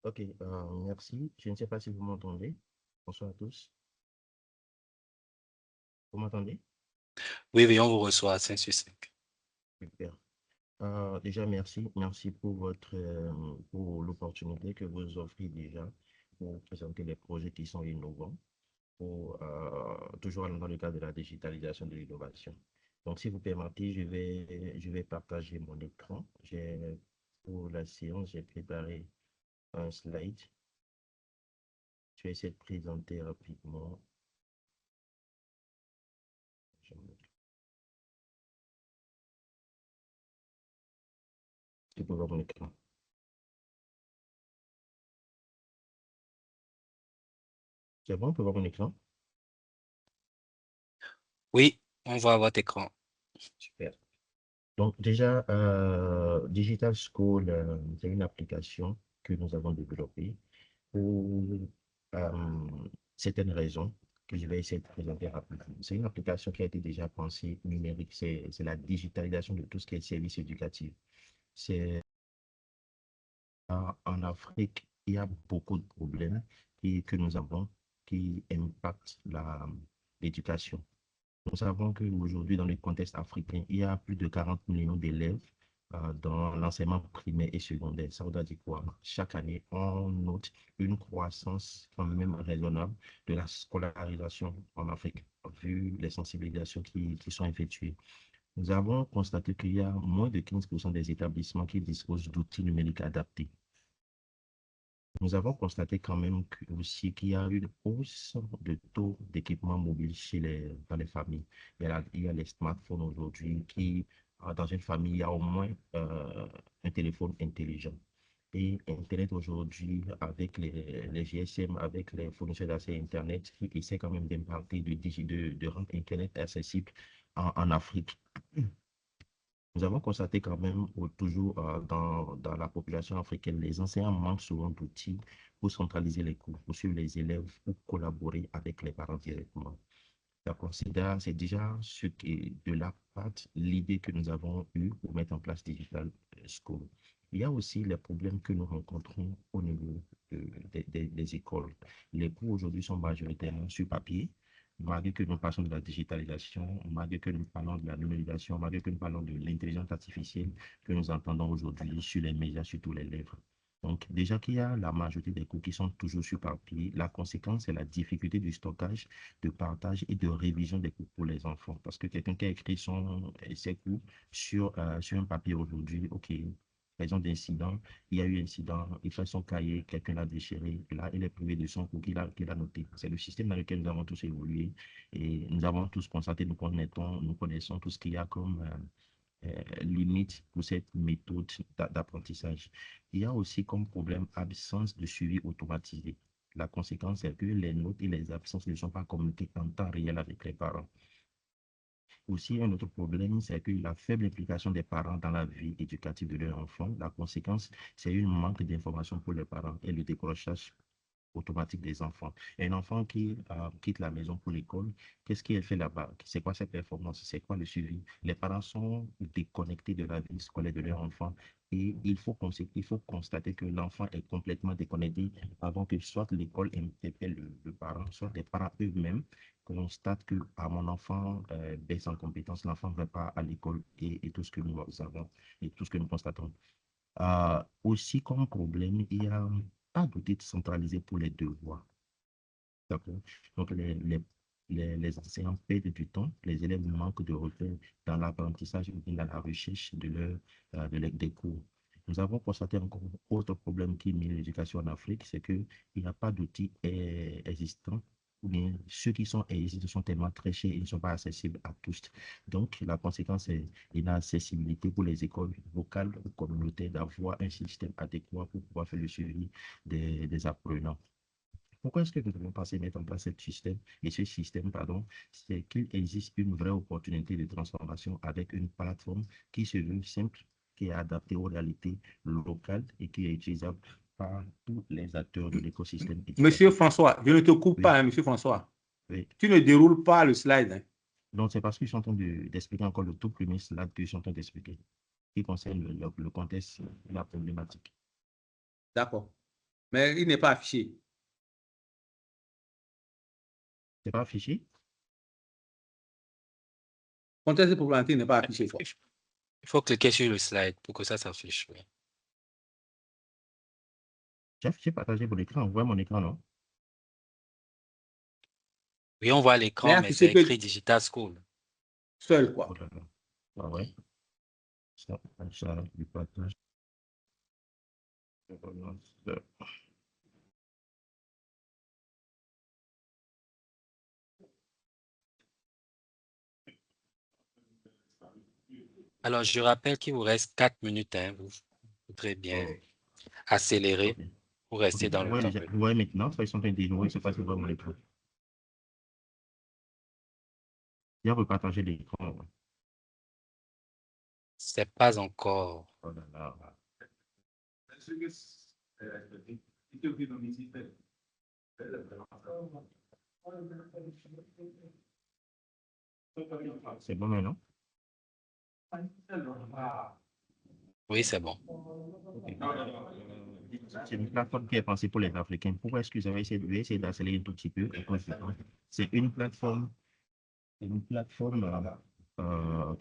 Ok, merci. Je ne sais pas si vous m'entendez. Bonsoir à tous. Vous m'entendez? Oui, oui, on vous reçoit à 5 sur 5. Super. Déjà, merci. Merci pour pour l'opportunité que vous offrez déjà pour présenter les projets qui sont innovants, pour, toujours dans le cadre de la digitalisation de l'innovation. Donc, si vous permettez, je vais partager mon écran. Pour la séance, j'ai préparé un slide. Je vais essayer de présenter rapidement. Je peux voir mon écran. C'est bon, on peut voir mon écran? Oui, on voit votre écran. Super. Donc déjà, Digital School, c'est une application que nous avons développée pour euh, certaines raisons que je vais essayer de présenter rapidement. C'est une application qui a été déjà pensée numérique, c'est la digitalisation de tout ce qui est service éducatif. C'est en Afrique, il y a beaucoup de problèmes que nous avons qui impactent l'éducation. Nous savons qu'aujourd'hui, dans le contexte africain, il y a plus de 40 millions d'élèves dans l'enseignement primaire et secondaire. Ça veut dire quoi? Chaque année, on note une croissance quand même raisonnable de la scolarisation en Afrique, vu les sensibilisations qui sont effectuées. Nous avons constaté qu'il y a moins de 15% des établissements qui disposent d'outils numériques adaptés. Nous avons constaté quand même aussi qu'il y a une hausse de taux d'équipement mobile dans les familles. Il y a les smartphones aujourd'hui dans une famille, il y a au moins un téléphone intelligent. Et Internet aujourd'hui, avec les GSM, avec les fournisseurs d'accès Internet, qui essaient quand même d'implanter, de rendre Internet accessible en Afrique. Nous avons constaté quand même, toujours dans la population africaine, les enseignants manquent souvent d'outils pour centraliser les cours, pour suivre les élèves, pour collaborer avec les parents directement. D'accord, c'est déjà ce qui est de la part, l'idée que nous avons eue pour mettre en place Digital School. Il y a aussi les problèmes que nous rencontrons au niveau des écoles. Les cours aujourd'hui sont majoritairement sur papier, malgré que nous passons de la digitalisation, malgré que nous parlons de la numérisation, malgré que nous parlons de l'intelligence artificielle que nous entendons aujourd'hui sur les médias, sur tous les lèvres. Donc, déjà qu'il y a la majorité des cours qui sont toujours sur papier, la conséquence, c'est la difficulté du stockage, de partage et de révision des cours pour les enfants. Parce que quelqu'un qui a écrit ses cours sur un papier aujourd'hui, OK, raison d'incident, il y a eu incident, il fait son cahier, quelqu'un l'a déchiré, et là, il est privé de son cours qu'il a noté. C'est le système dans lequel nous avons tous évolué et nous avons tous constaté, nous connaissons tout ce qu'il y a comme limite pour cette méthode d'apprentissage. Il y a aussi comme problème absence de suivi automatisé. La conséquence est que les notes et les absences ne sont pas communiquées en temps réel avec les parents. Aussi, un autre problème, c'est que la faible implication des parents dans la vie éducative de leur enfant. La conséquence, c'est un manque d'information pour les parents et le décrochage automatique des enfants. Un enfant qui quitte la maison pour l'école, qu'est-ce qu'il fait là-bas? C'est quoi ses performances? C'est quoi le suivi? Les parents sont déconnectés de la vie scolaire de leur enfant et il faut constater que l'enfant est complètement déconnecté avant que soit l'école interpelle le parent, soit les parents eux-mêmes constatent que mon enfant baisse en compétence, l'enfant ne va pas à l'école et tout ce que nous avons et tout ce que nous constatons. Aussi, comme problème, il y a pas d'outil centralisé pour les devoirs. D'accord? Donc, les enseignants perdent du temps, les élèves manquent de repères dans l'apprentissage ou bien dans la recherche des cours. Nous avons constaté encore un autre problème qui mine l'éducation en Afrique, c'est qu'il n'y a pas d'outils existants, ou bien ceux qui sont existants sont tellement très chers et ne sont pas accessibles à tous. Donc, la conséquence est l'inaccessibilité pour les écoles locales ou communautaires d'avoir un système adéquat pour pouvoir faire le suivi des apprenants. Pourquoi est-ce que nous devons passer mettre en place ce système? Et ce système, pardon, c'est qu'il existe une vraie opportunité de transformation avec une plateforme qui se veut simple, qui est adaptée aux réalités locales et qui est utilisable par tous les acteurs de l'écosystème Monsieur éducatif. François, je ne te coupe Oui, pas, hein, Monsieur François. oui. Tu ne déroules pas le slide, hein. Donc, c'est parce qu'ils sont en train d'expliquer encore le tout premier slide que je suis en train d'expliquer, qui concerne le contexte et la problématique. D'accord. mais il n'est pas affiché. C'est pas affiché? Contexte problématique n'est pas affiché. Quoi. Il faut cliquer sur le slide pour que ça s'affiche. Oui. J'ai partagé mon écran. On voit mon écran, non? Oui, on voit Mais l'écran, mais c'est affiché que écrit Digital School. seul, Oh quoi. là là. Ah ouais. Ça, du partage. Alors, je rappelle qu'il vous reste 4 minutes. Hein. Vous voudrez bien Oh, accélérer ok. pour Ok. rester dans le temps. Vous voyez maintenant, ça, ils sont en train de dénouer, c'est pas sur mon écran. Il a repartagé l'écran. C'est pas encore. Oh là là. C'est bon maintenant? Oui, c'est bon. Ok. C'est une plateforme qui est pensée pour les Africains. Pourquoi est-ce que vous avez essayé d'accélérer un tout petit peu? C'est une plateforme qui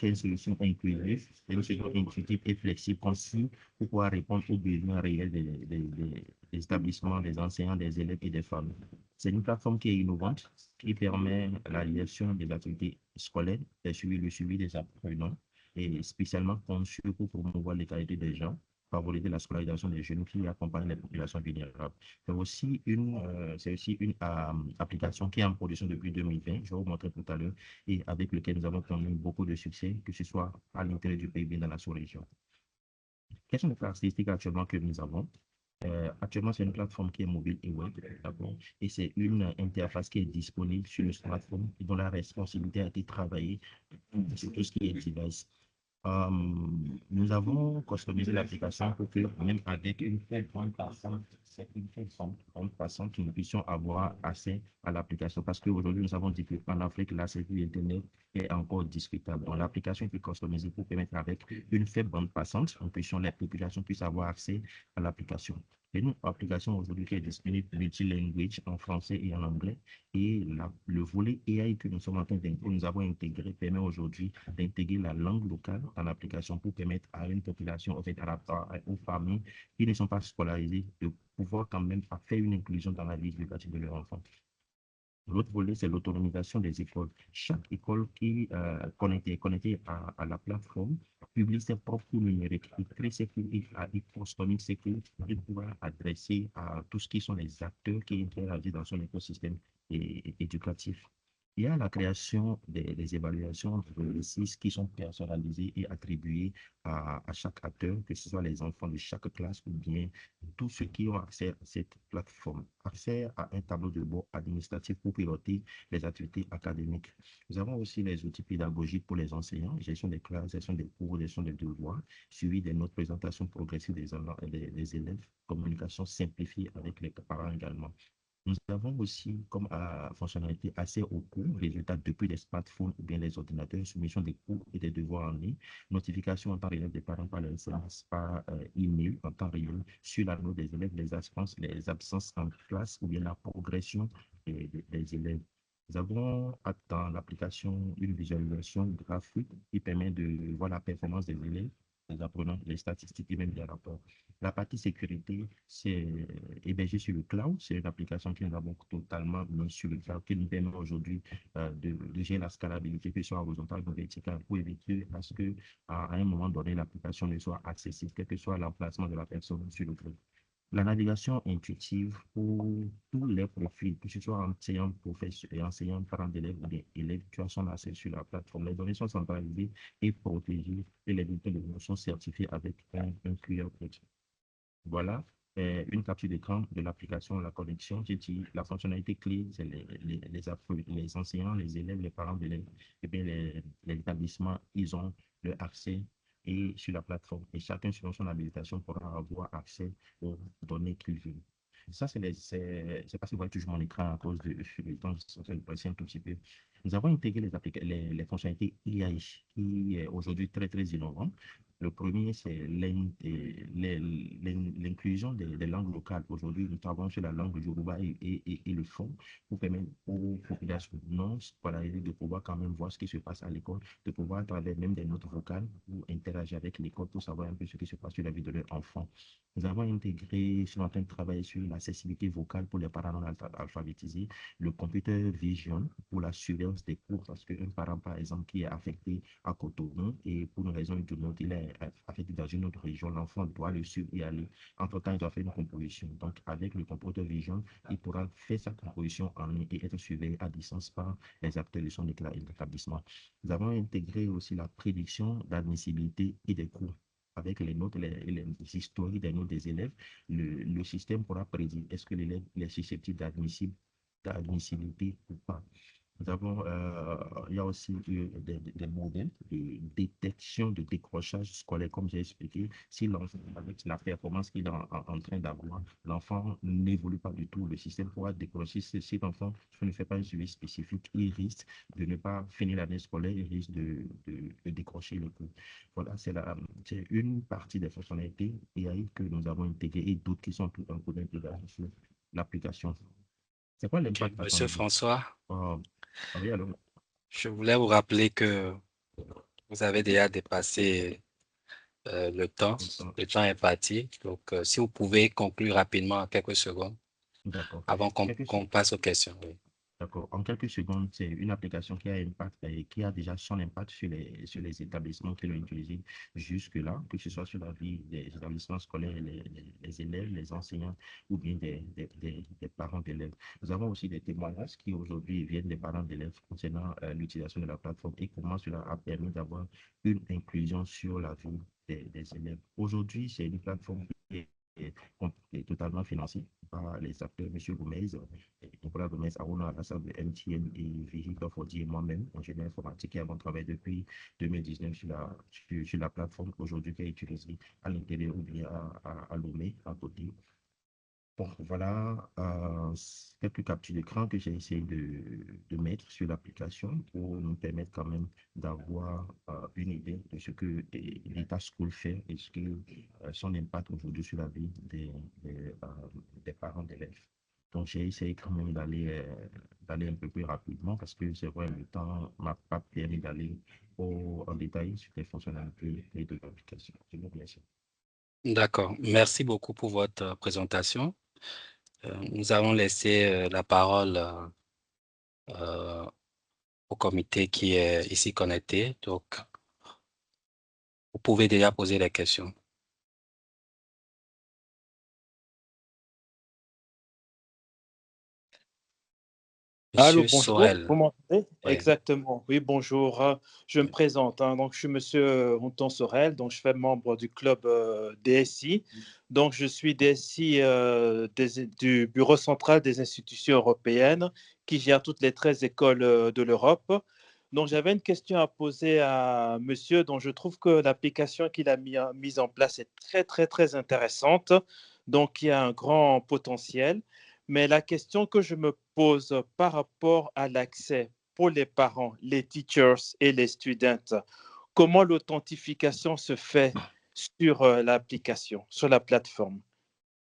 est une solution inclusive, une solution intuitive et flexible conçue pour pouvoir répondre aux besoins réels des établissements, des enseignants, des élèves et des familles. C'est une plateforme qui est innovante, qui permet la réalisation des activités scolaires, le suivi des apprenants, et spécialement conçue pour promouvoir l'égalité des gens, favoriser la scolarisation des jeunes qui accompagnent les populations vulnérables. C'est aussi une application qui est en production depuis 2020, je vais vous montrer tout à l'heure, et avec lequel nous avons connu beaucoup de succès, que ce soit à l'intérieur du pays, bien dans la sous-région. Quelles sont les caractéristiques actuellement que nous avons? Actuellement, c'est une plateforme qui est mobile et web, d'accord? Et c'est une interface qui est disponible sur le smartphone et dont la responsabilité a été travaillée sur tout ce qui est device. Euh, Nous avons customisé l'application pour que même avec une faible bande passante, nous puissions avoir accès à l'application. Parce qu'aujourd'hui, nous avons dit qu'en Afrique, l'accès à Internet est encore discutable. Donc, l'application est customisée pour permettre avec une faible bande passante, les populations puissent avoir accès à l'application. Et nous, l'application aujourd'hui qui est disponible multilinguage en français et en anglais. Et le volet AI que nous sommes en train d'intégrer, nous avons intégré, permet aujourd'hui d'intégrer la langue locale dans l'application pour permettre à une population, en fait, aux familles qui ne sont pas scolarisées, de pouvoir quand même faire une inclusion dans la vie éducative de leurs enfants. L'autre volet, c'est l'autonomisation des écoles. Chaque école qui est connectée à la plateforme publie ses propres cours numériques. Il crée ses cours, il customise ses cours, il pourra adresser à tout ce qui sont les acteurs qui interagissent dans son écosystème éducatif. Il y a la création des évaluations de récits qui sont personnalisées et attribuées à chaque acteur, que ce soit les enfants de chaque classe ou bien tous ceux qui ont accès à cette plateforme, accès à un tableau de bord administratif pour piloter les activités académiques. Nous avons aussi les outils pédagogiques pour les enseignants, gestion des classes, gestion des cours, gestion des devoirs, suivi des notes, présentation progressive des élèves, communication simplifiée avec les parents également. Nous avons aussi comme fonctionnalité accès aux cours, résultats depuis les smartphones ou bien les ordinateurs, soumission des cours et des devoirs en ligne, notification en temps réel des parents par les SMS, par email en temps réel sur la note des élèves, les absences en classe ou bien la progression des élèves. Nous avons dans l'application une visualisation graphique qui permet de voir la performance des élèves, des apprenants, les statistiques et même des rapports. La partie sécurité, c'est hébergé sur le cloud. C'est une application que nous avons totalement mis sur le cloud qui nous permet aujourd'hui de gérer la scalabilité, que ce soit horizontale ou verticale, pour éviter à ce qu'à un moment donné, l'application ne soit accessible, quel que soit l'emplacement de la personne sur le cloud. La navigation intuitive pour tous les profils, que ce soit enseignant, professeur et enseignant, parents d'élèves ou des élèves qui sont accès sur la plateforme. Les données sont centralisées et protégées et les bulletins de données sont certifiés avec un QR code. Voilà une capture d'écran de l'application, la connexion. J'ai dit la fonctionnalité clé, c'est les enseignants, les élèves, les parents d'élèves, et bien les établissements, ils ont le accès et sur la plateforme. Et chacun, selon son habilitation, pourra avoir accès aux données qu'il veut. Ça, c'est pas si vous voyez toujours mon écran à cause du temps, je vais le presser un tout petit peu. Nous avons intégré les fonctionnalités AI qui est aujourd'hui très, très innovant. Le premier, c'est l'inclusion des langues locales. Aujourd'hui, nous travaillons sur la langue Yoruba et le fond pour permettre aux populations non scolarisées de pouvoir quand même voir ce qui se passe à l'école, de pouvoir à travers même des notes vocales ou interagir avec l'école pour savoir un peu ce qui se passe sur la vie de leur enfant. Nous avons intégré, je suis en train de travailler sur l'accessibilité vocale pour les parents non alphabétisés, le computer vision pour la surveillance des cours, parce qu'un parent, par exemple, qui est affecté à Cotonou et pour une raison ou d'une autre, il est affecté dans une autre région, l'enfant doit le suivre et aller. Entre-temps, il doit faire une composition. Donc, avec le computer vision, il pourra faire sa composition en ligne et être surveillé à distance par les acteurs de son établissement. Nous avons intégré aussi la prédiction d'admissibilité et des cours. Avec les notes et les historiques des notes des élèves, le système pourra prédire est-ce que l'élève est susceptible d'admissibilité ou pas. Il y a aussi des modèles de détection de décrochage scolaire, comme j'ai expliqué. Si l'enfant, avec la performance qu'il est en train d'avoir, l'enfant n'évolue pas du tout, le système pourra décrocher. Si l'enfant ne fait pas un suivi spécifique, il risque de ne pas finir l'année scolaire, il risque de décrocher le cours. Voilà, c'est une partie des fonctionnalités AI que nous avons intégrées et d'autres qui sont tout en cours d'intégration sur l'application. C'est quoi Ok, l'impact à ton Monsieur avis? François, Ah, oui, alors, je voulais vous rappeler que vous avez déjà dépassé longtemps. le temps est parti. Donc, si vous pouvez conclure rapidement en quelques secondes D'accord. avant Quelques se- qu'on passe aux questions. Oui. D'accord. En quelques secondes, c'est une application qui a impact et qui a déjà son impact sur les établissements qui l'ont utilisé jusque-là, que ce soit sur la vie des établissements scolaires, les élèves, les enseignants ou bien des parents d'élèves. Nous avons aussi des témoignages qui aujourd'hui viennent des parents d'élèves concernant l'utilisation de la plateforme et comment cela a permis d'avoir une inclusion sur la vie des élèves. Aujourd'hui, c'est une plateforme qui est totalement financée par les acteurs, M. Gomez, Nicolas Gomez, Aruna Alassane de MTN et Victor Fordy et moi-même, ingénieur informatique, qui avons travaillé depuis 2019 sur la plateforme aujourd'hui qui est utilisée à l'intérieur ou bien à Lomé, à côté. Bon, voilà quelques captures d'écran que j'ai essayé de mettre sur l'application pour nous permettre quand même d'avoir une idée de ce que l'État School fait et ce que son impact aujourd'hui sur la vie des parents d'élèves. Donc, j'ai essayé quand même d'aller un peu plus rapidement parce que c'est vrai, le temps ne m'a pas permis d'aller en détail sur les fonctionnalités et de l'application. Je vous remercie. D'accord. Merci beaucoup pour votre présentation. Nous allons laisser la parole euh, au comité qui est ici connecté. Donc, vous pouvez déjà poser les questions. Allô, Monsieur bonjour, Sorel. vous m'entendez? Oui. Exactement, oui, bonjour. Je me présente, hein. Donc, je suis Monsieur Honton Sorel, donc je fais membre du club DSI. Donc, je suis DSI du Bureau central des institutions européennes qui gère toutes les 13 écoles de l'Europe. Donc, j'avais une question à poser à Monsieur, dont je trouve que l'application qu'il a mise en place est très, très, très intéressante. Donc, il y a un grand potentiel. Mais la question que je me pose par rapport à l'accès pour les parents, les teachers et les students, comment l'authentification se fait sur l'application, sur la plateforme?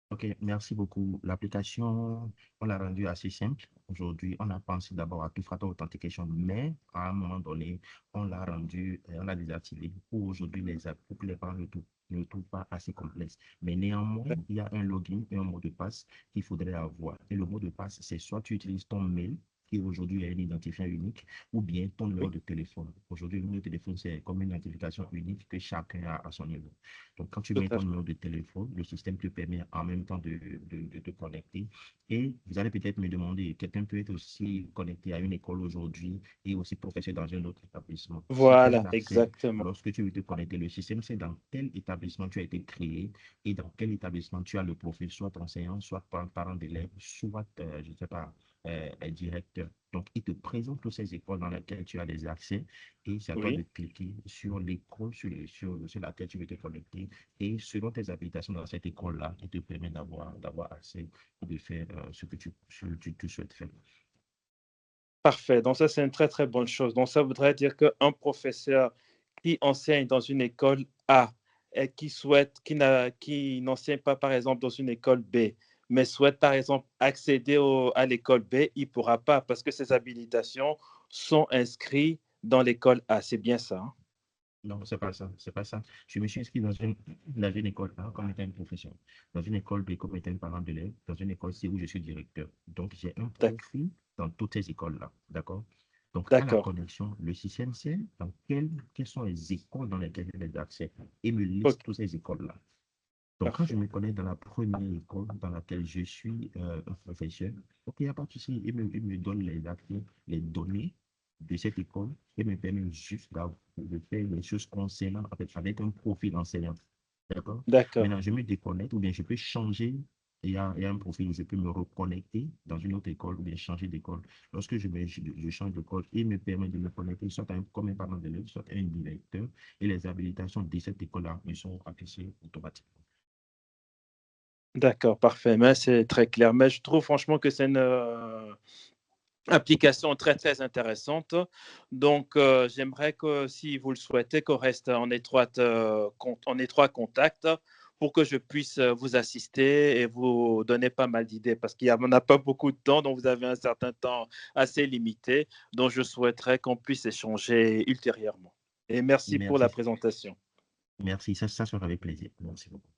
OK, merci beaucoup. L'application, on l'a rendue assez simple. Aujourd'hui, on a pensé d'abord à Two-Factor Authentication, mais à un moment donné, on l'a rendue, on l'a désactivée pour aujourd'hui pour que les parents ne le trouvent pas assez complexe. Mais néanmoins, il y a un login et un mot de passe qu'il faudrait avoir. Et le mot de passe, c'est soit tu utilises ton mail, qui aujourd'hui est un identifiant unique, ou bien ton numéro de téléphone. Aujourd'hui, le numéro de téléphone, c'est comme une identification unique que chacun a à son niveau. Donc, quand tu Tout mets à ton fait. numéro de téléphone, le système te permet en même temps de te connecter. Et vous allez peut-être me demander, quelqu'un peut être aussi connecté à une école aujourd'hui et aussi professeur dans un autre établissement. Si quel est Voilà, l'accès exactement. lorsque tu veux te connecter? Le système, c'est dans quel établissement tu as été créé et dans quel établissement tu as le profil, soit enseignant, soit parent d'élève, soit, je ne sais pas, directeur. Donc, il te présente toutes ces écoles dans lesquelles tu as des accès et c'est à toi de Oui, cliquer sur l'école sur laquelle tu veux te connecter. Et selon tes habilitations dans cette école-là, il te permet d'avoir accès et de faire ce que tu souhaites faire. parfait. Donc ça, c'est une très, très bonne chose. Donc ça voudrait dire qu'un professeur qui enseigne dans une école A et qui n'enseigne pas, par exemple, dans une école B, mais souhaite, par exemple, accéder à l'école B, il ne pourra pas parce que ses habilitations sont inscrites dans l'école A. C'est bien ça, hein? Non, c'est pas ça, c'est pas ça. Je me suis inscrit dans une école A comme étant un professeur, dans une école B comme étant un parent d'élève, dans une école C où je suis directeur. Donc, j'ai un D'ac- profil dans toutes ces écoles-là, d'accord? Donc, à la D'accord. connexion, le système sait dans quelles sont les écoles dans lesquelles j'ai accès et me liste Ok, toutes ces écoles-là. Donc, quand je parfait. me connais dans la première école dans laquelle je suis un professeur, ok, il n'y a pas de souci, il me donne les accès, les données de cette école et me permet juste de faire les choses concernant, en fait, avec un profil enseignant. D'accord? D'accord. Maintenant, je me déconnecte ou bien je peux changer. Il y a un profil où je peux me reconnecter dans une autre école ou bien changer d'école. Lorsque je change d'école, il me permet de me connecter soit comme un parent d'élève, soit un directeur, et les habilitations de cette école-là me sont affichées automatiquement. D'accord, parfait. Mais c'est très clair. Mais je trouve franchement que c'est une application très, très intéressante. Donc, j'aimerais que, si vous le souhaitez, qu'on reste en étroit contact pour que je puisse vous assister et vous donner pas mal d'idées parce qu'on n'a pas beaucoup de temps, donc vous avez un certain temps assez limité. Donc, je souhaiterais qu'on puisse échanger ultérieurement. Et merci pour la Merci. présentation. Merci, ça sera avec plaisir. Merci beaucoup.